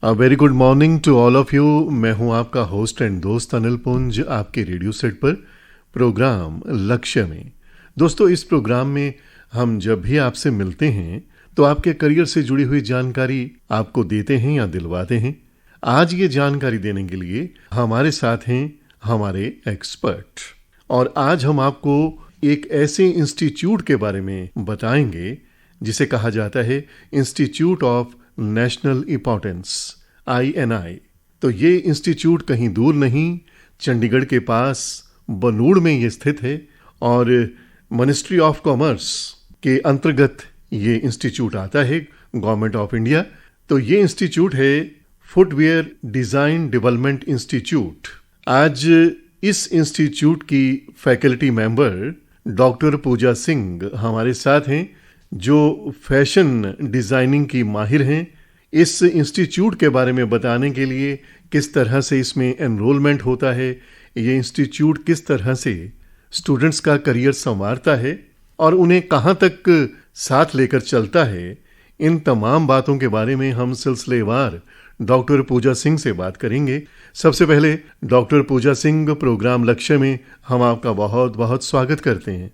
Very good morning to all of you. मैं हूं आपका होस्ट एंड दोस्त अनिल पुंज, आपके रेडियो सेट पर प्रोग्राम लक्ष्य में। दोस्तों, इस प्रोग्राम में हम जब भी आपसे मिलते हैं तो आपके करियर से जुड़ी हुई जानकारी आपको देते हैं या दिलवाते हैं। आज ये जानकारी देने के लिए हमारे साथ हैं हमारे एक्सपर्ट, और आज हम आपको एक ऐसे इंस्टीट्यूट के बारे में बताएंगे जिसे कहा जाता है institute of national importance, INI। तो ये इंस्टीट्यूट कहीं दूर नहीं, चंडीगढ़ के पास बनूड़ में ये स्थित है, और मिनिस्ट्री ऑफ कॉमर्स के अंतर्गत ये इंस्टीट्यूट आता है, गवर्नमेंट ऑफ इंडिया। तो ये इंस्टीट्यूट है फुटवेयर डिज़ाइन डेवलपमेंट इंस्टीट्यूट। आज इस इंस्टीट्यूट की faculty member doctor Pooja Singh हमारे साथ हैं, जो फैशन डिज़ाइनिंग की माहिर हैं। इस इंस्टीट्यूट के बारे में बताने के लिए, किस तरह से इसमें एनरोलमेंट होता है, ये इंस्टीट्यूट किस तरह से स्टूडेंट्स का करियर संवारता है और उन्हें कहाँ तक साथ लेकर चलता है, इन तमाम बातों के बारे में हम सिलसिलेवार डॉक्टर पूजा सिंह से बात करेंगे। सबसे पहले डॉक्टर पूजा सिंह, प्रोग्राम लक्ष्य में हम आपका बहुत बहुत स्वागत करते हैं।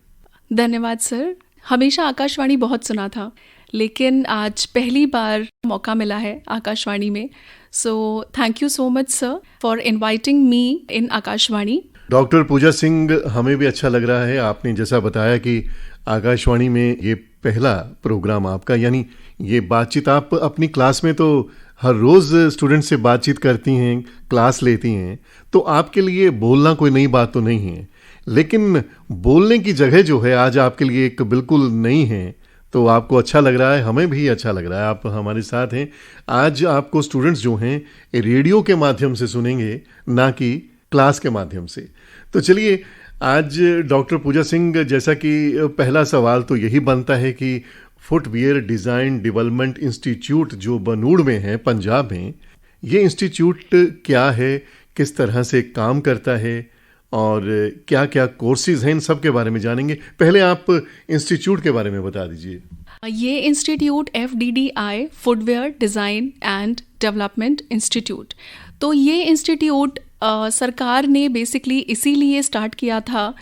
धन्यवाद सर। हमेशा आकाशवाणी बहुत सुना था, लेकिन आज पहली बार मौका मिला है आकाशवाणी में। So thank you so much sir for inviting me in Akashvani. Doctor Pooja Singh, हमें भी अच्छा लग रहा है। आपने जैसा बताया कि आकाशवाणी में ये पहला प्रोग्राम आपका, यानी ये बातचीत आप अपनी क्लास में तो हर रोज़ स्टूडेंट से बातचीत करती हैं, क्लास लेती हैं, तो आपके लिए बोलना कोई नई बात तो नहीं है, लेकिन बोलने की जगह जो है आज आपके लिए एक बिल्कुल नई है। तो आपको अच्छा लग रहा है, हमें भी अच्छा लग रहा है, आप हमारे साथ हैं। आज आपको स्टूडेंट्स जो हैं रेडियो के माध्यम से सुनेंगे, ना कि क्लास के माध्यम से। तो चलिए, आज डॉक्टर पूजा सिंह, जैसा कि पहला सवाल तो यही बनता है कि फुटवियर डिज़ाइन डेवलपमेंट इंस्टीट्यूट जो बनूड़ में है, पंजाब में, ये इंस्टीट्यूट क्या है, किस तरह से काम करता है और क्या क्या कोर्सेज हैं, इन सब के बारे में जानेंगे। पहले आप इंस्टीट्यूट के बारे में बता दीजिए। ये institute FDDI footwear design and development institute. तो ये इंस्टीट्यूट सरकार ने बेसिकली इसीलिए स्टार्ट किया था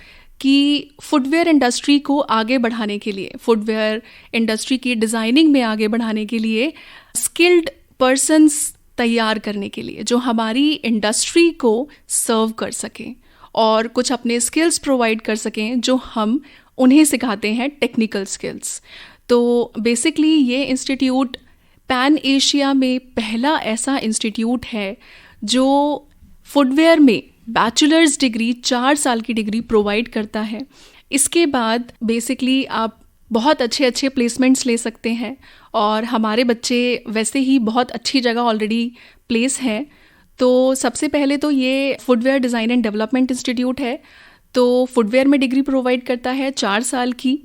कि फुटवेयर इंडस्ट्री को आगे बढ़ाने के लिए, फुटवेयर इंडस्ट्री की डिज़ाइनिंग में आगे बढ़ाने के लिए, स्किल्ड पर्सन्स तैयार करने के लिए, जो हमारी इंडस्ट्री को सर्व कर सकें और कुछ अपने स्किल्स प्रोवाइड कर सकें जो हम उन्हें सिखाते हैं, टेक्निकल स्किल्स। तो बेसिकली ये इंस्टीट्यूट पैन एशिया में पहला ऐसा इंस्टीट्यूट है जो फुटवेयर में बैचलर्स डिग्री, 4 साल की डिग्री प्रोवाइड करता है। इसके बाद बेसिकली आप बहुत अच्छे अच्छे प्लेसमेंट्स ले सकते हैं, और हमारे बच्चे वैसे ही बहुत अच्छी जगह ऑलरेडी प्लेस हैं। तो सबसे पहले तो ये footwear design and development institute है। तो फुटवेयर में डिग्री प्रोवाइड करता है 4 साल की,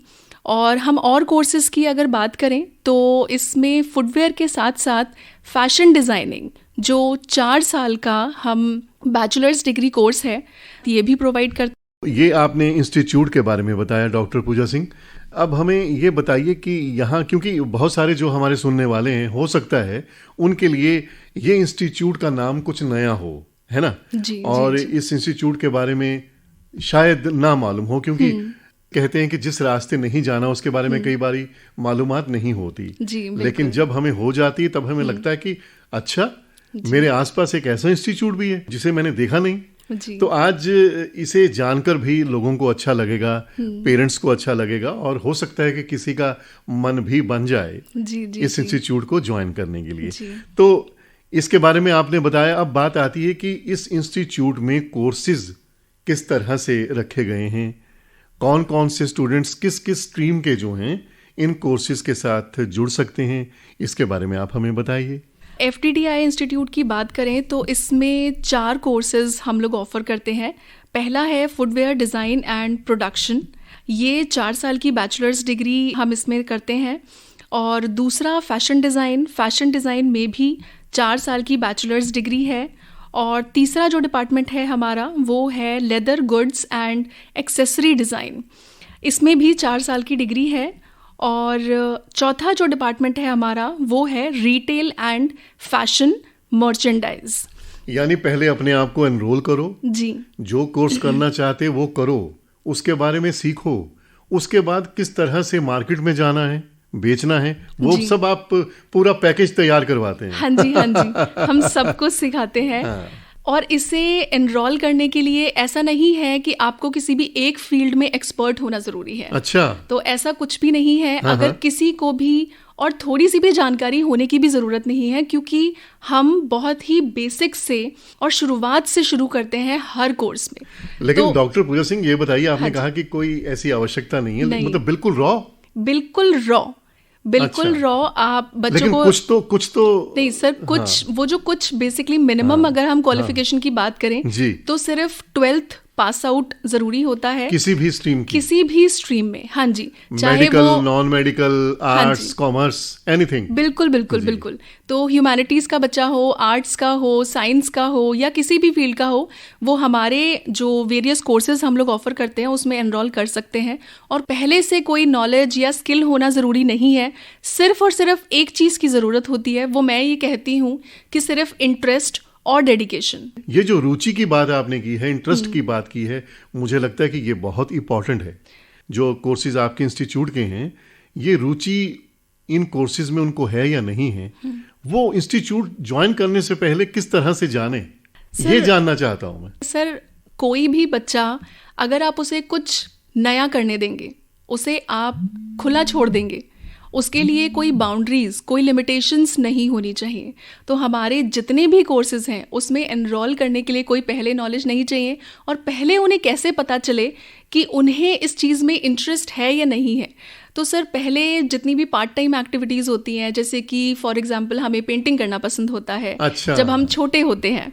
और हम और कोर्सेज़ की अगर बात करें तो इसमें फुटवेयर के साथ साथ फैशन डिज़ाइनिंग, जो 4 साल का हम बैचलर्स डिग्री कोर्स है, ये भी प्रोवाइड करता है। ये आपने इंस्टीट्यूट के बारे में बताया डॉक्टर पूजा सिंह। अब हमें ये बताइए कि यहाँ, क्योंकि बहुत सारे जो हमारे सुनने वाले हैं, हो सकता है उनके लिए ये इंस्टीट्यूट का नाम कुछ नया हो, है ना? जी, और जी, जी। इस इंस्टीट्यूट के बारे में शायद ना मालूम हो, क्योंकि कहते हैं कि जिस रास्ते नहीं जाना उसके बारे में कई बारी मालूमात नहीं होती, जी, लेकिन जब हमें हो जाती है तब हमें लगता है कि अच्छा, मेरे आसपास एक ऐसा इंस्टीट्यूट भी है जिसे मैंने देखा नहीं। जी। तो आज इसे जानकर भी लोगों को अच्छा लगेगा, पेरेंट्स को अच्छा लगेगा, और हो सकता है कि किसी का मन भी बन जाए जी, जी, इस जी। इंस्टीट्यूट को ज्वाइन करने के लिए। जी। तो इसके बारे में आपने बताया। अब बात आती है कि इस इंस्टीट्यूट में कोर्सेज किस तरह से रखे गए हैं, कौन कौन से स्टूडेंट्स किस किस स्ट्रीम के जो हैं इन कोर्सेज के साथ जुड़ सकते हैं, इसके बारे में आप हमें बताइए। FDDI इंस्टीट्यूट की बात करें तो इसमें 4 कोर्सेज हम लोग ऑफ़र करते हैं। पहला है फुटवेयर डिज़ाइन एंड प्रोडक्शन, ये 4 साल की बैचलर्स डिग्री हम इसमें करते हैं। और दूसरा फैशन डिज़ाइन में भी 4 साल की बैचलर्स डिग्री है। और तीसरा जो डिपार्टमेंट है हमारा, वो है leather goods and accessory design, इसमें भी 4 साल की डिग्री है। और चौथा जो डिपार्टमेंट है हमारा, वो है रिटेल एंड फैशन मर्चेंडाइज। यानी पहले अपने आप को एनरोल करो जी, जो कोर्स करना चाहते वो करो, उसके बारे में सीखो, उसके बाद किस तरह से मार्केट में जाना है, बेचना है, वो सब आप पूरा पैकेज तैयार करवाते हैं। हाँ जी, हाँ जी, हम सब कुछ सिखाते हैं। हाँ। और इसे एनरोल करने के लिए ऐसा नहीं है कि आपको किसी भी एक फील्ड में एक्सपर्ट होना जरूरी है। अच्छा। तो ऐसा कुछ भी नहीं है। हाँ, अगर हाँ। किसी को भी और थोड़ी सी भी जानकारी होने की भी ज़रूरत नहीं है, क्योंकि हम बहुत ही बेसिक से और शुरुआत से शुरू करते हैं हर कोर्स में। लेकिन तो डॉक्टर पूजा सिंह ये बताइए, आपने हाँ कहा कि कोई ऐसी आवश्यकता नहीं है, नहीं। मतलब बिल्कुल रॉ। बिल्कुल रॉ, बिल्कुल अच्छा। रॉ। आप बच्चों लेकिन को कुछ तो नहीं सर, कुछ वो जो कुछ बेसिकली मिनिमम अगर हम क्वालिफिकेशन की बात करें जी। तो सिर्फ 12th पास आउट जरूरी होता है किसी भी स्ट्रीम की, किसी भी स्ट्रीम में। हाँ जी, चाहे मेडिकल, वो नॉन मेडिकल, हाँ आर्ट्स, जी। Commerce, anything. बिल्कुल बिल्कुल जी। बिल्कुल। तो ह्यूमैनिटीज़ का बच्चा हो, आर्ट्स का हो, साइंस का हो या किसी भी फील्ड का हो, वो हमारे जो वेरियस कोर्सेज हम लोग ऑफर करते हैं उसमें एनरोल कर सकते हैं। और पहले से कोई नॉलेज या स्किल होना ज़रूरी नहीं है, सिर्फ और सिर्फ एक चीज़ की ज़रूरत होती है, वो मैं ये कहती हूँ कि सिर्फ इंटरेस्ट और डेडिकेशन। ये जो रुचि की बात आपने की है, इंटरेस्ट की बात की है, मुझे लगता है कि ये बहुत इंपॉर्टेंट है। जो कोर्सेज आपके इंस्टीट्यूट के हैं, ये रुचि इन कोर्सेज में उनको है या नहीं है, वो इंस्टीट्यूट ज्वाइन करने से पहले किस तरह से जाने, ये जानना चाहता हूं मैं। सर, कोई भी बच्चा अगर आप उसे कुछ नया करने देंगे, उसे आप खुला छोड़ देंगे, उसके लिए कोई बाउंड्रीज, कोई लिमिटेशंस नहीं होनी चाहिए। तो हमारे जितने भी कोर्सेज हैं उसमें एनरोल करने के लिए कोई पहले नॉलेज नहीं चाहिए। और पहले उन्हें कैसे पता चले कि उन्हें इस चीज़ में इंटरेस्ट है या नहीं है? तो सर, पहले जितनी भी पार्ट टाइम एक्टिविटीज़ होती हैं, जैसे कि फॉर एग्जांपल हमें पेंटिंग करना पसंद होता है। अच्छा। जब हम छोटे होते हैं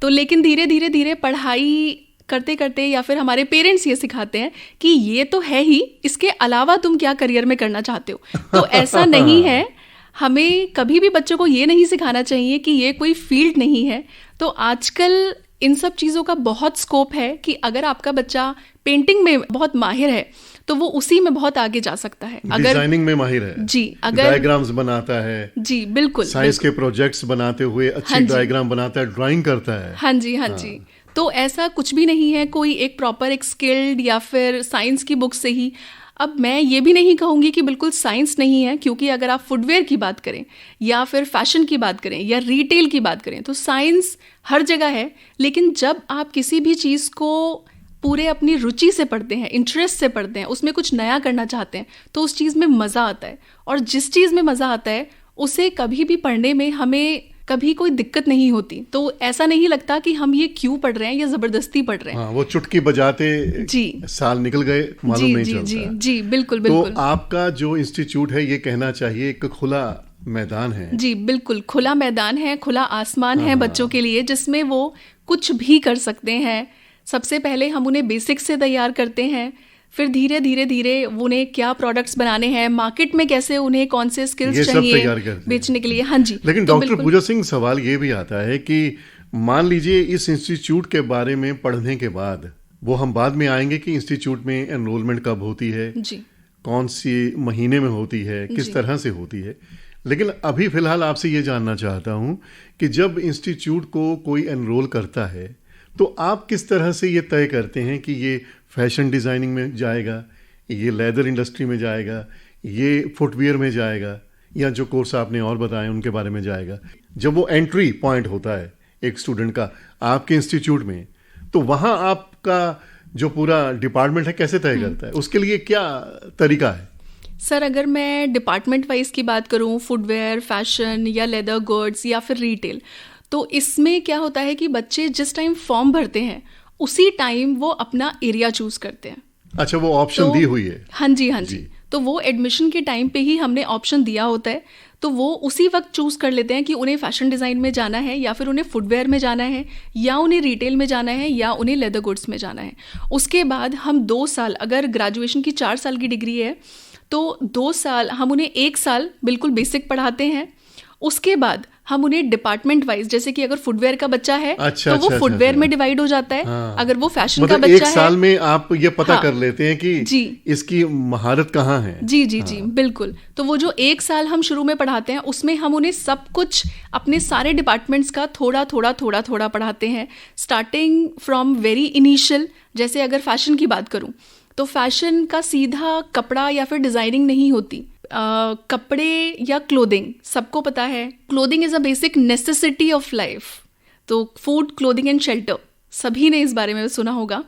तो, लेकिन धीरे धीरे धीरे पढ़ाई करते करते या फिर हमारे पेरेंट्स ये सिखाते हैं कि ये तो है ही, इसके अलावा तुम क्या करियर में करना चाहते हो। तो ऐसा नहीं है, हमें कभी भी बच्चों को ये नहीं सिखाना चाहिए कि ये कोई फील्ड नहीं है। तो आजकल इन सब चीज़ों का बहुत स्कोप है कि अगर आपका बच्चा पेंटिंग में बहुत माहिर है तो वो उसी में बहुत आगे जा सकता है। अगर डिजाइनिंग में माहिर है जी, अगर डायग्राम्स बनाता है, जी बिल्कुल, साइंस के प्रोजेक्ट्स बनाते हुए अच्छी हाँ जी। डायग्राम बनाता है, ड्राइंग करता है। हाँ जी, हाँ जी। तो ऐसा कुछ भी नहीं है कोई एक प्रॉपर एक स्किल्ड या फिर साइंस की बुक से ही। अब मैं ये भी नहीं कहूँगी कि बिल्कुल साइंस नहीं है, क्योंकि अगर आप फुटवेयर की बात करें या फिर फैशन की बात करें या रिटेल की बात करें तो साइंस हर जगह है। लेकिन जब आप किसी भी चीज़ को पूरे अपनी रुचि से पढ़ते हैं, इंटरेस्ट से पढ़ते हैं, उसमें कुछ नया करना चाहते हैं, तो उस चीज़ में मज़ा आता है। और जिस चीज़ में मज़ा आता है उसे कभी भी पढ़ने में हमें कभी कोई दिक्कत नहीं होती। तो ऐसा नहीं लगता कि हम ये क्यों पढ़ रहे हैं या ज़बरदस्ती पढ़ रहे हैं। हाँ, वो चुटकी बजाते जी, साल निकल गए, मालूम जी नहीं जी चलता। जी जी बिल्कुल बिल्कुल। तो आपका जो इंस्टीट्यूट है, ये कहना चाहिए एक खुला मैदान है। जी बिल्कुल, खुला मैदान है, खुला आसमान है बच्चों के लिए, जिसमें वो कुछ भी कर सकते हैं। सबसे पहले हम उन्हें बेसिक से तैयार करते हैं, फिर धीरे धीरे धीरे उन्हें क्या प्रोडक्ट्स बनाने हैं, मार्केट में कैसे उन्हें कौन से स्किल्स चाहिए बेचने के लिए। हाँ जी। लेकिन डॉक्टर पूजा सिंह, सवाल ये भी आता है कि मान लीजिए इस इंस्टीट्यूट के बारे में पढ़ने के बाद, वो हम बाद में आएंगे कि इंस्टीट्यूट में एनरोलमेंट कब होती है जी, कौन सी महीने में होती है, किस तरह से होती है। लेकिन अभी फिलहाल आपसे ये जानना चाहता हूँ कि जब इंस्टीट्यूट को कोई एनरोल करता है तो आप किस तरह से ये तय करते हैं कि ये फैशन डिज़ाइनिंग में जाएगा, ये लेदर इंडस्ट्री में जाएगा, ये फुटवियर में जाएगा, या जो कोर्स आपने और बताए उनके बारे में जाएगा? जब वो एंट्री पॉइंट होता है एक स्टूडेंट का आपके इंस्टीट्यूट में, तो वहाँ आपका जो पूरा डिपार्टमेंट है कैसे तय करता है? उसके लिए क्या तरीका है? सर, अगर मैं डिपार्टमेंट वाइज की बात करूँ, फुटवेयर, फैशन या लेदर गुड्स या फिर रिटेल, तो इसमें क्या होता है कि बच्चे जिस टाइम फॉर्म भरते हैं उसी टाइम वो अपना एरिया चूज करते हैं। अच्छा, वो ऑप्शन दी हुई है? हाँ जी, हाँ जी। तो वो एडमिशन के टाइम पे ही हमने ऑप्शन दिया होता है, तो वो उसी वक्त चूज कर लेते हैं कि उन्हें फैशन डिज़ाइन में जाना है या फिर उन्हें फुटवेयर में जाना है या उन्हें रिटेल में जाना है या उन्हें लेदर गुड्स में जाना है। उसके बाद हम 2 साल, अगर ग्रेजुएशन की 4 साल की डिग्री है तो 2 साल हम उन्हें 1 साल बिल्कुल बेसिक पढ़ाते हैं, उसके बाद हम उन्हें डिपार्टमेंट वाइज, जैसे कि अगर फुटवेयर का बच्चा है अच्छा, तो वो अच्छा, फुटवेयर अच्छा। में डिवाइड हो जाता है। हाँ। अगर वो फैशन मतलब का बच्चा एक है, साल में आप ये पता हाँ, कर लेते हैं कि जी, इसकी महारत कहाँ है। जी जी जी, हाँ। बिल्कुल। तो वो जो एक साल हम शुरू में पढ़ाते हैं उसमें हम उन्हें सब कुछ अपने सारे डिपार्टमेंट्स का थोड़ा थोड़ा थोड़ा थोड़ा पढ़ाते हैं, स्टार्टिंग फ्रॉम वेरी इनिशियल। जैसे अगर फैशन की बात करूं तो फैशन का सीधा कपड़ा या फिर डिजाइनिंग नहीं होती। कपड़े या क्लोथिंग, सबको पता है clothing is a basic necessity of life. तो फूड, क्लोथिंग एंड शेल्टर, सभी ने इस बारे में सुना होगा।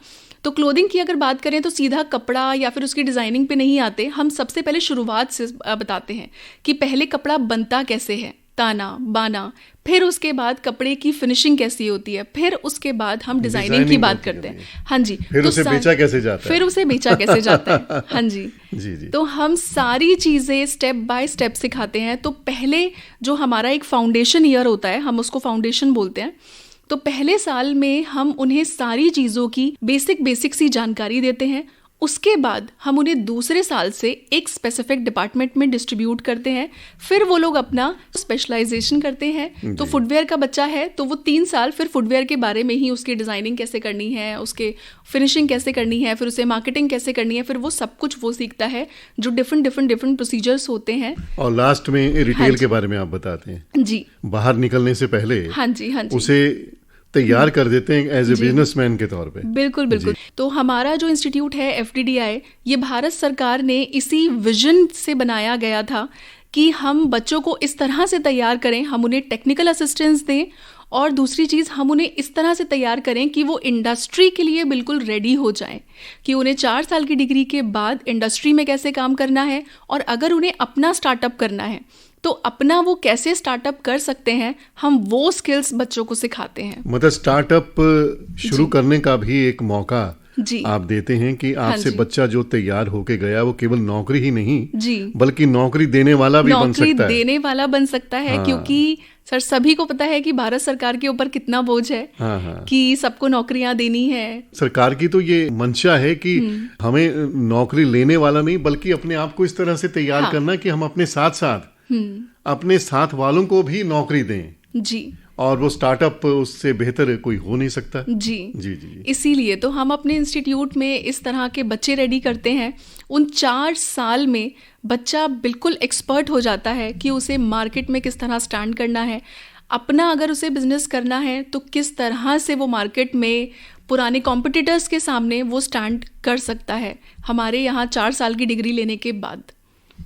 तो क्लोथिंग की अगर बात करें तो सीधा कपड़ा या फिर उसकी डिज़ाइनिंग पे नहीं आते, हम सबसे पहले शुरुआत से बताते हैं कि पहले कपड़ा बनता कैसे है, ताना बाना, फिर उसके बाद कपड़े की फिनिशिंग कैसी होती है, फिर उसके बाद हम डिजाइनिंग की बात करते हैं। हाँ जी। फिर तो उसे बेचा कैसे जाता है। फिर उसे बेचा कैसे जाता है। हाँ जी। जी जी। तो हम सारी चीज़ें स्टेप बाय स्टेप सिखाते हैं। तो पहले जो हमारा एक फाउंडेशन ईयर होता है, हम उसको फाउंडेशन बोलते हैं। तो पहले साल में हम उन्हें सारी चीज़ों की बेसिक सी जानकारी देते हैं। उसके बाद हम उन्हें दूसरे साल से एक स्पेसिफिक डिपार्टमेंट में डिस्ट्रीब्यूट करते हैं। फिर वो लोग अपना स्पेशलाइजेशन करते हैं। तो फुटवेयर का बच्चा है तो वो 3 साल फिर फुटवेयर के बारे में ही, उसकी डिज़ाइनिंग कैसे करनी है, उसके फिनिशिंग कैसे करनी है, फिर उसे मार्केटिंग कैसे करनी है, फिर वो सब कुछ वो सीखता है, जो डिफरेंट प्रोसीजर्स होते हैं। और लास्ट में रिटेल के बारे में आप बताते हैं। जी, बाहर निकलने से पहले हाँ जी, हाँ जी, उसे तैयार कर देते हैं एज ए बिजनेसमैन के तौर पे। बिल्कुल बिल्कुल। तो हमारा जो इंस्टीट्यूट है FDDI, ये भारत सरकार ने इसी विजन से बनाया गया था कि हम बच्चों को इस तरह से तैयार करें, हम उन्हें टेक्निकल असिस्टेंस दें, और दूसरी चीज़ हम उन्हें इस तरह से तैयार करें कि वो इंडस्ट्री के लिए बिल्कुल रेडी हो जाएं, कि उन्हें 4 साल की डिग्री के बाद इंडस्ट्री में कैसे काम करना है, और अगर उन्हें अपना स्टार्टअप करना है तो अपना वो कैसे स्टार्टअप कर सकते हैं, हम वो स्किल्स बच्चों को सिखाते हैं। मतलब स्टार्टअप शुरू करने का भी एक मौका जी, आप देते हैं कि हाँ आपसे जी, बच्चा जो तैयार होके गया वो केवल नौकरी ही नहीं जी, बल्कि नौकरी देने वाला भी बन नौकरी सकता है। देने वाला बन सकता है। हाँ। क्योंकि सर सभी को पता है कि भारत सरकार के ऊपर कितना बोझ है, हाँ हाँ। कि सबको नौकरियां देनी है। सरकार की तो ये मंशा है कि हमें नौकरी लेने वाला नहीं बल्कि अपने आप को इस तरह से तैयार हाँ। करना कि हम अपने साथ साथ अपने साथ वालों को भी नौकरी दें, जी और वो स्टार्टअप उससे बेहतर कोई हो नहीं सकता। जी जी जी। इसीलिए तो हम अपने इंस्टीट्यूट में इस तरह के बच्चे रेडी करते हैं। उन 4 साल में बच्चा बिल्कुल एक्सपर्ट हो जाता है कि उसे मार्केट में किस तरह स्टैंड करना है, अपना अगर उसे बिजनेस करना है तो किस तरह से वो मार्केट में पुराने कॉम्पिटिटर्स के सामने वो स्टैंड कर सकता है, हमारे यहाँ 4 साल की डिग्री लेने के बाद।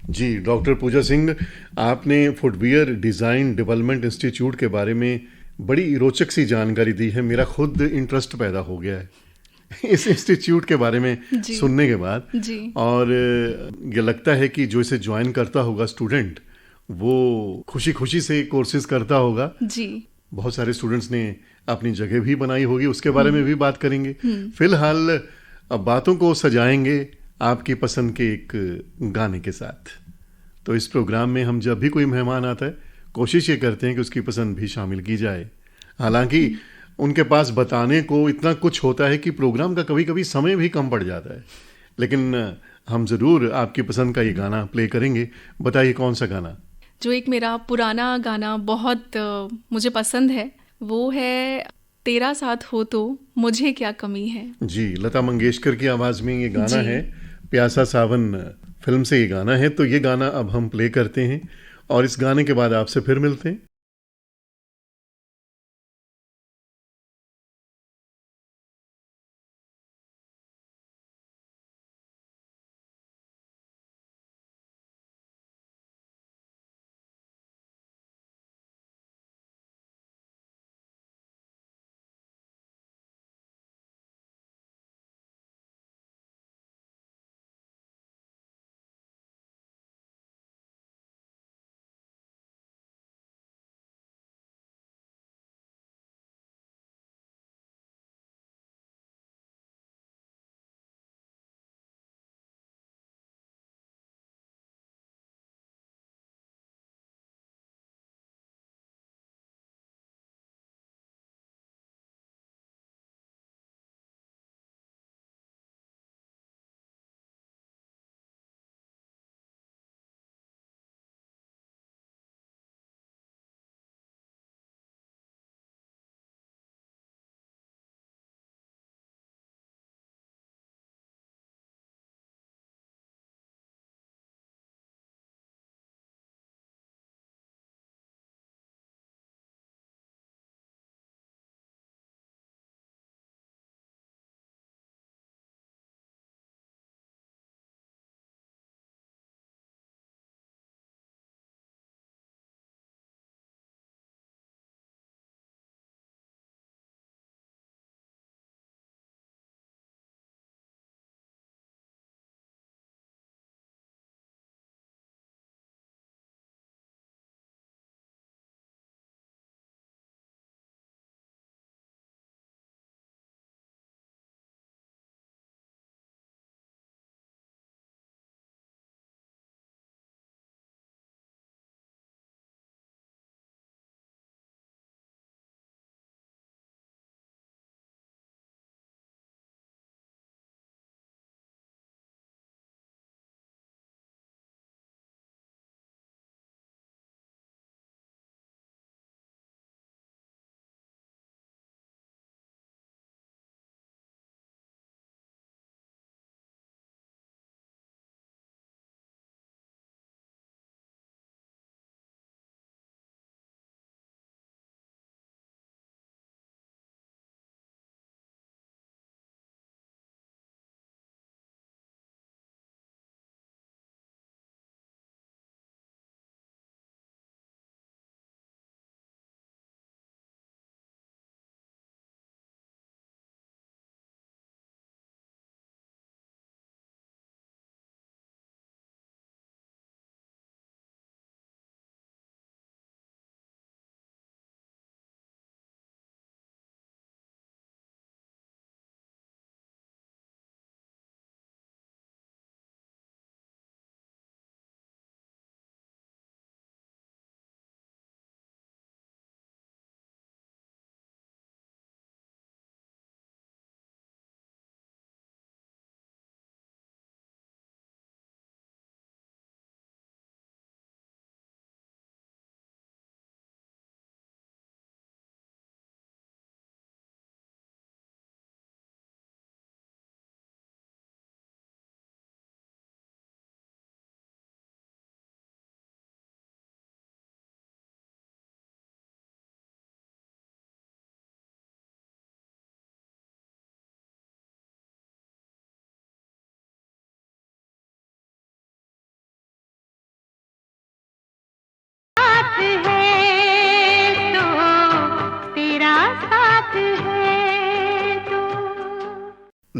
जी डॉक्टर पूजा सिंह, आपने फुटवियर डिज़ाइन डेवलपमेंट इंस्टीट्यूट के बारे में बड़ी रोचक सी जानकारी दी है। मेरा खुद इंटरेस्ट पैदा हो गया है इस इंस्टीट्यूट के बारे में सुनने के बाद। जी। और ये लगता है कि जो इसे ज्वाइन करता होगा स्टूडेंट, वो खुशी खुशी से कोर्सेज करता होगा। जी, बहुत सारे स्टूडेंट्स ने अपनी जगह भी बनाई होगी, उसके बारे में भी बात करेंगे। फिलहाल अब बातों को सजाएंगे आपकी पसंद के एक गाने के साथ। तो इस प्रोग्राम में हम जब भी कोई मेहमान आता है कोशिश ये करते हैं कि उसकी पसंद भी शामिल की जाए। हालांकि उनके पास बताने को इतना कुछ होता है कि प्रोग्राम का कभी कभी समय भी कम पड़ जाता है, लेकिन हम ज़रूर आपकी पसंद का ये गाना प्ले करेंगे। बताइए कौन सा गाना? जो एक मेरा पुराना गाना बहुत मुझे पसंद है, वो है तेरा साथ हो तो मुझे क्या कमी है। जी, लता मंगेशकर की आवाज़ में ये गाना जी। है। प्यासा सावन फिल्म से ये गाना है। तो ये गाना अब हम प्ले करते हैं और इस गाने के बाद आपसे फिर मिलते हैं।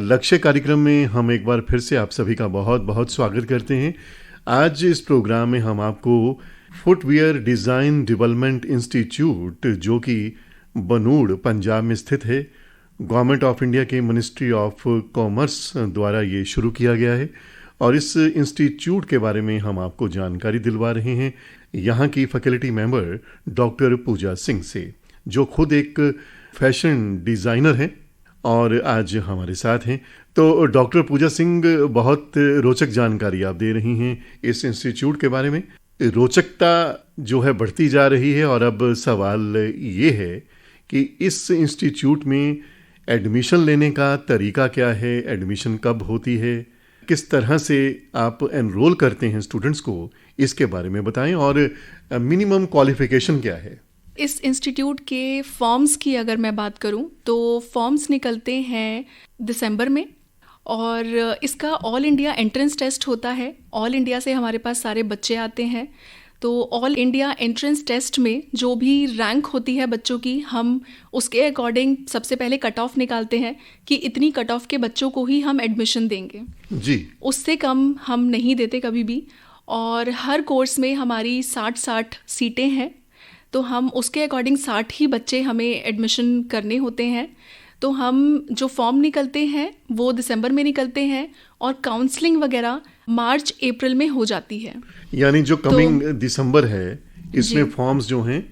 लक्ष्य कार्यक्रम में हम एक बार फिर से आप सभी का बहुत बहुत स्वागत करते हैं। आज इस प्रोग्राम में हम आपको फुटवियर डिज़ाइन डेवलपमेंट इंस्टीट्यूट, जो कि बनूड़ पंजाब में स्थित है, गवर्नमेंट ऑफ इंडिया के मिनिस्ट्री ऑफ कॉमर्स द्वारा ये शुरू किया गया है, और इस इंस्टीट्यूट के बारे में हम आपको जानकारी दिलवा रहे हैं यहाँ की faculty member doctor Pooja Singh से, जो खुद एक फैशन डिज़ाइनर हैं और आज हमारे साथ हैं। तो डॉक्टर पूजा सिंह, बहुत रोचक जानकारी आप दे रही हैं इस इंस्टीट्यूट के बारे में। रोचकता जो है बढ़ती जा रही है, और अब सवाल ये है कि इस इंस्टीट्यूट में एडमिशन लेने का तरीका क्या है, एडमिशन कब होती है, किस तरह से आप एनरोल करते हैं स्टूडेंट्स को, इसके बारे में बताएं, और मिनिमम क्वालिफिकेशन क्या है। इस इंस्टीट्यूट के फॉर्म्स की अगर मैं बात करूं तो फॉर्म्स निकलते हैं दिसंबर में, और इसका ऑल इंडिया एंट्रेंस टेस्ट होता है। ऑल इंडिया से हमारे पास सारे बच्चे आते हैं, तो ऑल इंडिया एंट्रेंस टेस्ट में जो भी रैंक होती है बच्चों की, हम उसके अकॉर्डिंग सबसे पहले कट ऑफ निकालते हैं कि इतनी कट ऑफ के बच्चों को ही हम एडमिशन देंगे जी। उससे कम हम नहीं देते कभी भी। और हर कोर्स में हमारी 60 सीटें हैं, तो हम उसके अकॉर्डिंग 60 ही बच्चे हमें एडमिशन करने होते हैं। तो हम जो फॉर्म निकलते हैं वो दिसंबर में निकलते हैं, और काउंसलिंग वगैरह मार्च अप्रैल में हो जाती है। यानी जो कमिंग दिसंबर है, इसमें फॉर्म्स जो हैं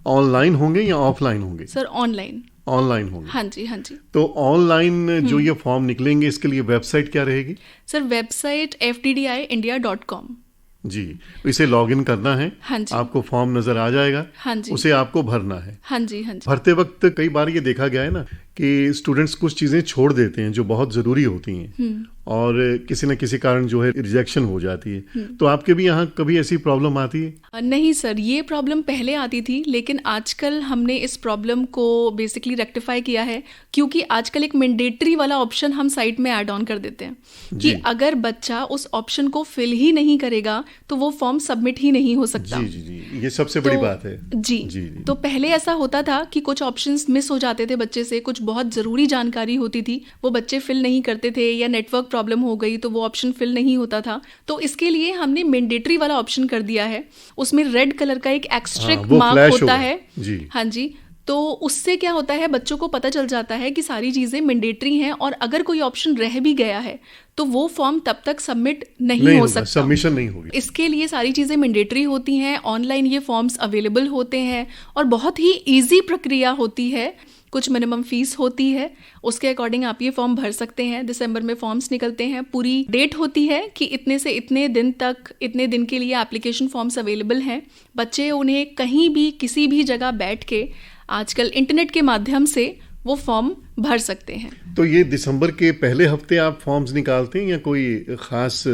ऑनलाइन होंगे या ऑफलाइन होंगे? सर ऑनलाइन होंगे। हाँ जी, हाँ जी। तो ऑनलाइन जो ये फॉर्म निकलेंगे, इसके लिए वेबसाइट क्या रहेगी? सर वेबसाइट fddiindia.com जी। इसे लॉगिन करना है। हाँ जी। आपको फॉर्म नजर आ जाएगा। हाँ जी। उसे आपको भरना है। हाँ जी, हाँ जी। भरते वक्त कई बार ये देखा गया है ना कि स्टूडेंट्स कुछ चीजें छोड़ देते हैं जो बहुत जरूरी होती हैं, और किसी न किसी कारण जो है रिजेक्शन हो जाती है। तो आपके भी यहाँ कभी ऐसी प्रॉब्लम आती है? नहीं सर, ये प्रॉब्लम पहले आती थी, लेकिन आजकल हमने इस प्रॉब्लम को बेसिकली रेक्टिफाई किया है, क्योंकि आजकल एक मैंडेटरी वाला ऑप्शन हम साइट में ऐड ऑन कर देते हैं कि अगर बच्चा उस ऑप्शन को फिल ही नहीं करेगा तो वो फॉर्म सबमिट ही नहीं हो सकता। जी जी जी, ये सबसे बड़ी बात है। जी। तो पहले ऐसा होता था कि कुछ ऑप्शंस मिस हो जाते थे बच्चे से, कुछ बहुत जरूरी जानकारी होती थी वो बच्चे फिल नहीं करते थे, या नेटवर्क प्रॉब्लम हो गई तो वो ऑप्शन फिल नहीं होता था। तो इसके लिए हमने मैंडेटरी वाला ऑप्शन कर दिया है। उसमें रेड कलर का एक एक्स्ट्रिक्ट मार्क होता है जी। हाँ जी। तो उससे क्या होता है, बच्चों को पता चल जाता है कि सारी चीजें मैंडेटरी हैं, और अगर कोई ऑप्शन रह भी गया है तो वो फॉर्म तब तक सबमिट नहीं हो सकता, सबमिशन नहीं होगी। इसके लिए सारी चीजें मैंडेटरी होती हैं। ऑनलाइन ये फॉर्म्स अवेलेबल होते हैं, और बहुत ही इजी प्रक्रिया होती है। कुछ मिनिमम फीस होती है, उसके अकॉर्डिंग आप ये फॉर्म भर सकते हैं। दिसंबर में फॉर्म्स निकलते हैं, पूरी डेट होती है कि इतने से इतने दिन तक, इतने दिन के लिए एप्लीकेशन फॉर्म्स अवेलेबल हैं। बच्चे उन्हें कहीं भी किसी भी जगह बैठ के आजकल इंटरनेट के माध्यम से वो फॉर्म भर सकते हैं। तो ये दिसंबर के पहले हफ्ते आप फॉर्म्स निकालते हैं या कोई खास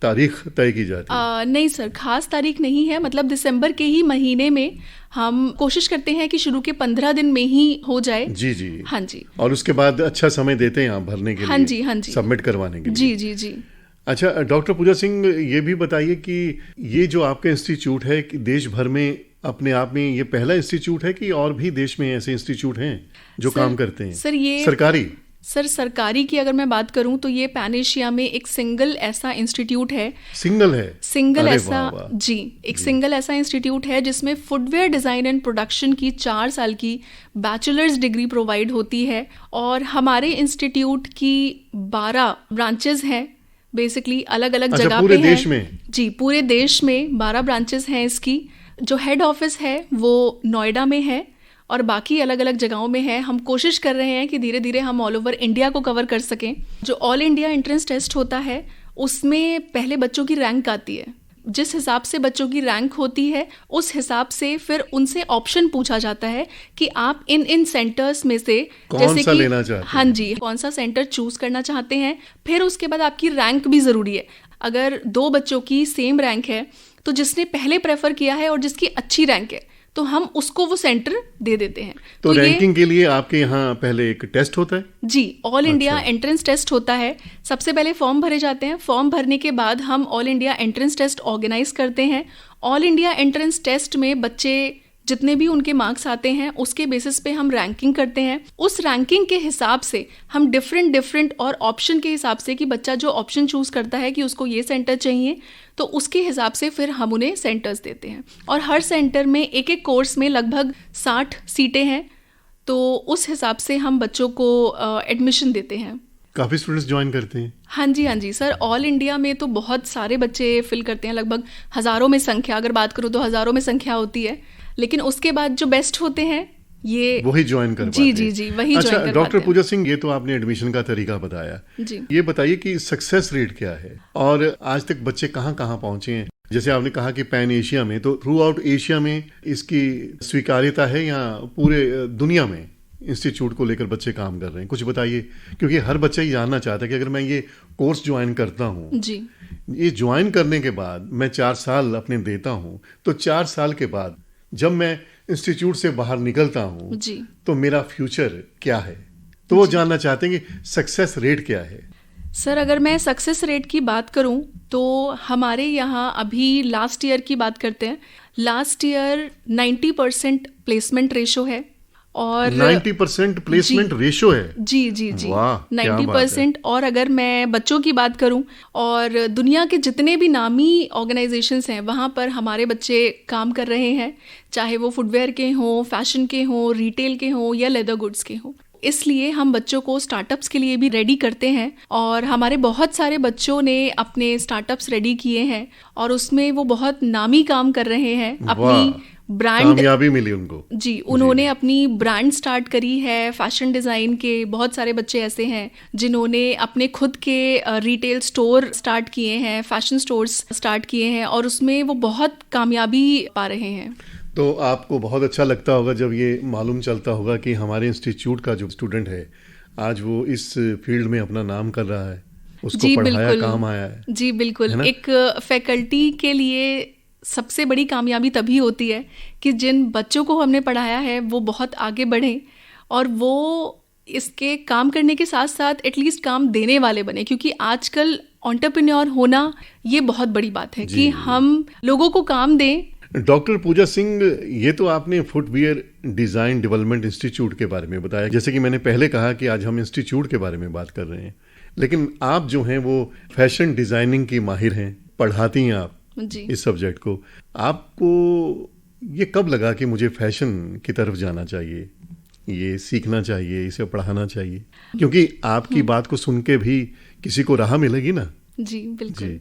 तारीख तय की जाती है? नहीं सर, खास तारीख नहीं है। मतलब दिसंबर के ही महीने में हम कोशिश करते हैं कि शुरू के 15 दिन में ही हो जाए। जी जी। हाँ जी। और उसके बाद अच्छा समय देते हैं आप भरने के लिए? हाँ जी, हाँ जी। सबमिट करवाने के लिए? जी जी जी। अच्छा डॉक्टर पूजा सिंह, ये भी बताइए कि ये जो आपका इंस्टीट्यूट है, कि देश भर में अपने आप में ये पहला इंस्टीट्यूट है कि और भी देश में ऐसे इंस्टीट्यूट हैं जो काम करते हैं? सर ये सरकारी की अगर मैं बात करूं तो ये पैन एशिया में एक सिंगल ऐसा इंस्टीट्यूट है। सिंगल ऐसा जी, एक सिंगल ऐसा इंस्टीट्यूट है जिसमें फुटवेयर डिजाइन एंड प्रोडक्शन की 4 साल की बैचलर्स डिग्री प्रोवाइड होती है। और हमारे इंस्टीट्यूट की 12 ब्रांचेस हैं, बेसिकली अलग अलग जगह पे देश में? जी, पूरे देश में 12 ब्रांचेस हैं इसकी। जो हेड ऑफिस है वो नोएडा में है, और बाकी अलग अलग जगहों में है। हम कोशिश कर रहे हैं कि धीरे धीरे हम ऑल ओवर इंडिया को कवर कर सकें। जो ऑल इंडिया एंट्रेंस टेस्ट होता है उसमें पहले बच्चों की रैंक आती है। जिस हिसाब से बच्चों की रैंक होती है उस हिसाब से फिर उनसे ऑप्शन पूछा जाता है कि आप इन सेंटर्स में से कौन सा लेना चाहते हैं। हाँ जी, कौन सा सेंटर चूज करना चाहते हैं। फिर उसके बाद आपकी रैंक भी जरूरी है। अगर 2 बच्चों की सेम रैंक है तो जिसने पहले प्रेफर किया है और जिसकी अच्छी रैंक है तो हम उसको वो सेंटर दे देते हैं। तो रैंकिंग के लिए आपके यहाँ पहले एक टेस्ट होता है? जी, ऑल इंडिया एंट्रेंस टेस्ट होता है। सबसे पहले फॉर्म भरे जाते हैं। फॉर्म भरने के बाद हम all India entrance test organise करते हैं। ऑल इंडिया एंट्रेंस टेस्ट में बच्चे जितने भी उनके मार्क्स आते हैं उसके बेसिस पे हम रैंकिंग करते हैं। उस रैंकिंग के हिसाब से हम डिफरेंट और ऑप्शन के हिसाब से कि बच्चा जो ऑप्शन चूज़ करता है कि उसको ये सेंटर चाहिए, तो उसके हिसाब से फिर हम उन्हें सेंटर्स देते हैं। और हर सेंटर में एक एक कोर्स में लगभग 60 सीटें हैं, तो उस हिसाब से हम बच्चों को एडमिशन देते हैं। काफ़ी स्टूडेंट्स ज्वाइन करते हैं? हाँ जी सर, ऑल इंडिया में तो बहुत सारे बच्चे फिल करते हैं, लगभग हज़ारों में संख्या, अगर बात करूँ तो हज़ारों में संख्या होती है। लेकिन उसके बाद जो बेस्ट होते हैं ये वही ज्वाइन कर पाते हैं। जी वही ज्वाइन कर पाते हैं। डॉक्टर पूजा सिंह, ये तो आपने एडमिशन का तरीका बताया जी। ये बताइए कि सक्सेस रेट क्या है और आज तक बच्चे कहाँ कहाँ पहुँचे हैं? जैसे आपने कहा कि पैन एशिया में, तो थ्रू आउट एशिया में इसकी स्वीकार्यता है या पूरे दुनिया में इंस्टीट्यूट को लेकर बच्चे काम कर रहे हैं? कुछ बताइए, क्योंकि हर बच्चा ही जानना चाहता है कि अगर मैं ये कोर्स ज्वाइन करता हूँ जी, ये ज्वाइन करने के बाद मैं 4 साल अपने देता हूँ, तो 4 साल के बाद जब मैं इंस्टीट्यूट से बाहर निकलता हूँ जी, तो मेरा फ्यूचर क्या है? तो वो जानना चाहते हैं कि सक्सेस रेट क्या है। सर अगर मैं सक्सेस रेट की बात करूं तो हमारे यहाँ अभी लास्ट ईयर की बात करते हैं, लास्ट ईयर 90% प्लेसमेंट रेशो है और 90% प्लेसमेंट रेशो है? जी वाह, 90%। और अगर मैं बच्चों की बात करूं और दुनिया के जितने भी नामी ऑर्गेनाइजेशंस हैं वहाँ पर हमारे बच्चे काम कर रहे हैं, चाहे वो फुटवेयर के हों, फैशन के हों, रिटेल के हों या लेदर गुड्स के हों। इसलिए हम बच्चों को स्टार्टअप्स के लिए भी रेडी करते हैं और हमारे बहुत सारे बच्चों ने अपने स्टार्टअप्स रेडी किए हैं और उसमें वो बहुत नामी काम कर रहे हैं। अपनी ब्रांड कामयाबी मिली उनको। जी, उन्होंने अपनी ब्रांड स्टार्ट करी है। फैशन डिज़ाइन के बहुत सारे बच्चे ऐसे हैं जिन्होंने अपने खुद के रिटेल स्टोर स्टार्ट किए हैं, फैशन स्टोर्स स्टार्ट किए हैं और उसमें वो बहुत कामयाबी पा रहे हैं। तो आपको बहुत अच्छा लगता होगा जब ये मालूम चलता होगा कि हमारे इंस्टीट्यूट का जो स्टूडेंट है आज वो इस फील्ड में अपना नाम कर रहा है, उसको पढ़ाया, काम आया है। जी बिल्कुल, एक फैकल्टी के लिए सबसे बड़ी कामयाबी तभी होती है कि जिन बच्चों को हमने पढ़ाया है वो बहुत आगे बढ़ें और वो इसके काम करने के साथ साथ एटलीस्ट काम देने वाले बने, क्योंकि आजकल एंटरप्रेन्योर होना ये बहुत बड़ी बात है कि हम लोगों को काम दें। डॉक्टर पूजा सिंह, ये तो आपने फुटवियर डिज़ाइन डेवलपमेंट इंस्टीट्यूट के बारे में बताया। जैसे कि मैंने पहले कहा कि आज हम इंस्टीट्यूट के बारे में बात कर रहे हैं, लेकिन आप जो हैं वो फैशन डिज़ाइनिंग की माहिर हैं, पढ़ाती हैं आप जी। इस सब्जेक्ट को। आपको ये कब लगा कि मुझे फैशन की तरफ जाना चाहिए, ये सीखना चाहिए, इसे पढ़ाना चाहिए? क्योंकि आपकी बात को सुन के भी किसी को राह मिलेगी ना। जी बिल्कुल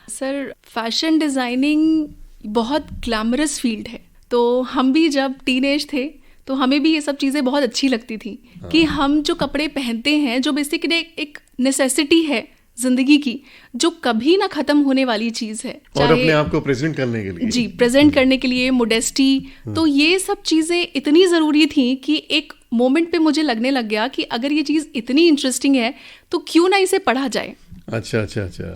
सर, फैशन डिज़ाइनिंग बहुत ग्लैमरस फील्ड है। तो हम भी जब टीनेज थे तो हमें भी ये सब चीज़ें बहुत अच्छी लगती थी कि हम जो कपड़े पहनते हैं, जो बेसिकली एक नेसेसिटी है जिंदगी की, जो कभी ना खत्म होने वाली चीज है, और अपने आप को प्रेजेंट करने के लिए। जी, प्रेजेंट करने के लिए, मोडेस्टी, तो ये सब चीजें इतनी जरूरी थी कि एक मोमेंट पे मुझे लगने लग गया कि अगर ये चीज इतनी इंटरेस्टिंग है तो क्यों ना इसे पढ़ा जाए। अच्छा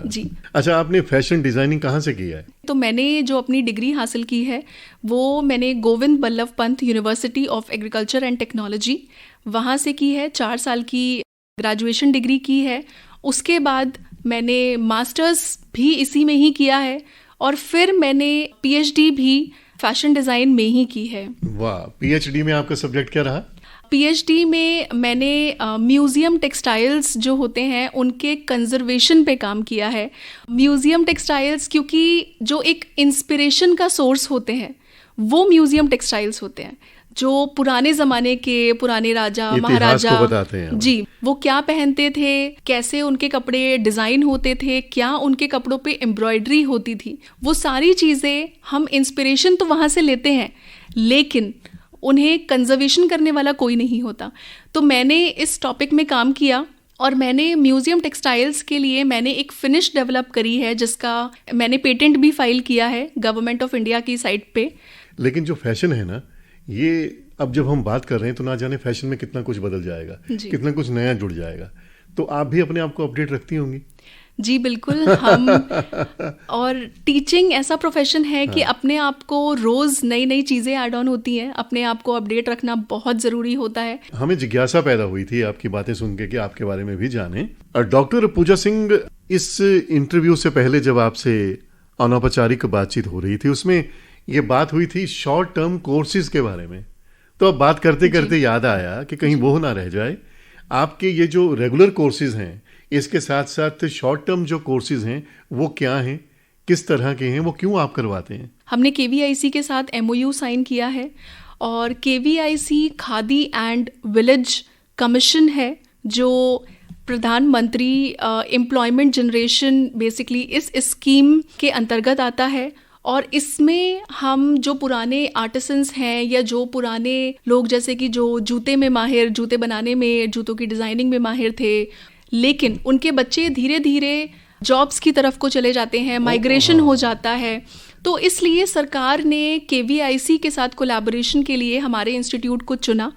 जी। अच्छा, आपने फैशन डिजाइनिंग कहाँ से किया है? तो मैंने जो अपनी डिग्री हासिल की है वो मैंने Govind Ballabh Pant University of Agriculture and Technology वहाँ से की है। 4 साल की ग्रेजुएशन डिग्री की है। उसके बाद मैंने मास्टर्स भी इसी में ही किया है और फिर मैंने पीएचडी भी फैशन डिज़ाइन में ही की है। वाह, पीएचडी में आपका सब्जेक्ट क्या रहा? पीएचडी में मैंने म्यूज़ियम टेक्सटाइल्स जो होते हैं उनके कंजर्वेशन पे काम किया है। म्यूज़ियम टेक्सटाइल्स क्योंकि जो एक इंस्पिरेशन का सोर्स होते हैं वो म्यूज़ियम टेक्सटाइल्स होते हैं, जो पुराने ज़माने के पुराने राजा महाराजा बताते हैं। जी, वो क्या पहनते थे, कैसे उनके कपड़े डिज़ाइन होते थे, क्या उनके कपड़ों पे एम्ब्रॉयडरी होती थी, वो सारी चीज़ें हम इंस्पिरेशन तो वहाँ से लेते हैं लेकिन उन्हें कंजर्वेशन करने वाला कोई नहीं होता। तो मैंने इस टॉपिक में काम किया और मैंने म्यूज़ियम टेक्सटाइल्स के लिए मैंने एक फिनिश डेवलप करी है जिसका मैंने पेटेंट भी फाइल किया है गवर्नमेंट ऑफ इंडिया की साइट पे। लेकिन जो फैशन है ना, ये अब जब हम बात कर रहे हैं तो ना जाने फैशन में कितना कुछ बदल जाएगा, कितना कुछ नया जुड़ जाएगा। तो आप भी अपने आप को अपडेट रखती होंगी? जी बिल्कुल, हम और टीचिंग ऐसा प्रोफेशन है कि अपने आप को रोज नई नई चीजें ऐड ऑन होती हैं, अपने आप को अपडेट रखना बहुत जरूरी होता है। हमें जिज्ञासा पैदा हुई थी आपकी बातें सुन के कि आपके बारे में भी जाने। डॉक्टर पूजा सिंह, इस इंटरव्यू से पहले जब आपसे अनौपचारिक बातचीत हो रही थी उसमें ये बात हुई थी शॉर्ट टर्म कोर्सेज के बारे में, तो अब बात करते करते याद आया कि कहीं वो ना रह जाए। आपके ये जो रेगुलर कोर्सेज हैं, इसके साथ साथ शॉर्ट टर्म जो कोर्सेज हैं वो क्या हैं, किस तरह के हैं, वो क्यों आप करवाते हैं? हमने KVIC के साथ MOU साइन किया है और KVIC khadi and village commission है जो प्रधानमंत्री एम्प्लॉयमेंट जनरेशन बेसिकली इस स्कीम के अंतर्गत आता है। और इसमें हम जो पुराने आर्टिसंस हैं या जो पुराने लोग जैसे कि जो जूते में माहिर, जूते बनाने में, जूतों की डिज़ाइनिंग में माहिर थे, लेकिन उनके बच्चे धीरे धीरे जॉब्स की तरफ को चले जाते हैं, माइग्रेशन हो जाता है, तो इसलिए सरकार ने KVIC के साथ कोलैबोरेशन के लिए हमारे इंस्टीट्यूट को चुना।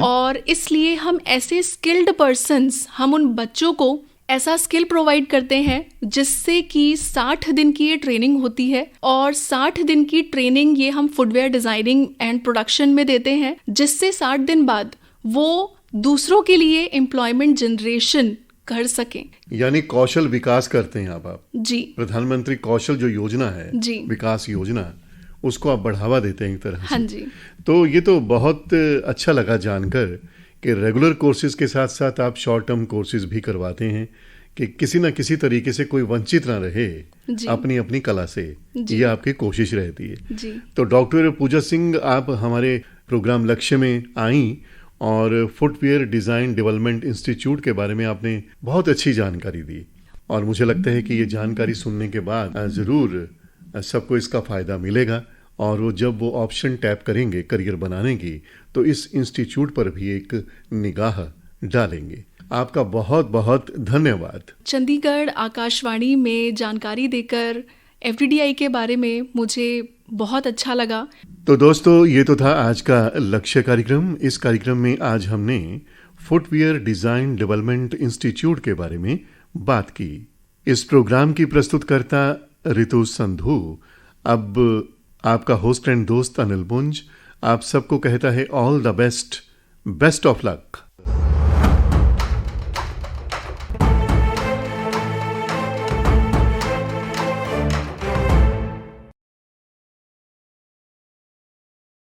और इसलिए हम ऐसे स्किल्ड पर्सन्स, हम उन बच्चों को ऐसा स्किल प्रोवाइड करते हैं जिससे कि 60 दिन की ये ट्रेनिंग होती है और 60 दिन की ट्रेनिंग ये हम फुटवेयर डिज़ाइनिंग एंड प्रोडक्शन में देते हैं, जिससे 60 दिन बाद वो दूसरों के लिए एम्प्लॉयमेंट जनरेशन कर सकें। यानी कौशल विकास करते हैं आप जी। प्रधानमंत्री कौशल जो योजना है जी, विकास योजना, उसको आप बढ़ावा देते हैं एक तरह से। हाँ जी। तो ये तो बहुत अच्छा लगा जानकर कि रेगुलर कोर्सेज के साथ साथ आप शॉर्ट टर्म कोर्सेज भी करवाते हैं कि किसी ना किसी तरीके से कोई वंचित ना रहे अपनी अपनी कला से, ये आपकी कोशिश रहती है जी। तो डॉक्टर पूजा सिंह, आप हमारे प्रोग्राम लक्ष्य में आई और फुटवेयर डिज़ाइन डेवलपमेंट इंस्टीट्यूट के बारे में आपने बहुत अच्छी जानकारी दी और मुझे लगता है कि ये जानकारी सुनने के बाद ज़रूर सबको इसका फ़ायदा मिलेगा और वो जब वो ऑप्शन टैप करेंगे करियर बनाने की तो इस इंस्टीट्यूट पर भी एक निगाह डालेंगे। आपका बहुत बहुत धन्यवाद। चंडीगढ़ आकाशवाणी में जानकारी देकर FDDI के बारे में मुझे बहुत अच्छा लगा। तो दोस्तों, ये तो था आज का लक्ष्य कार्यक्रम। इस कार्यक्रम में आज हमने फुटवेयर डिज़ाइन डेवलपमेंट इंस्टीट्यूट के बारे में बात की। इस प्रोग्राम की प्रस्तुतकर्ता ऋतु संधू। अब आपका होस्ट एंड दोस्त अनिल पुंज आप सबको कहता है all the best, best of luck.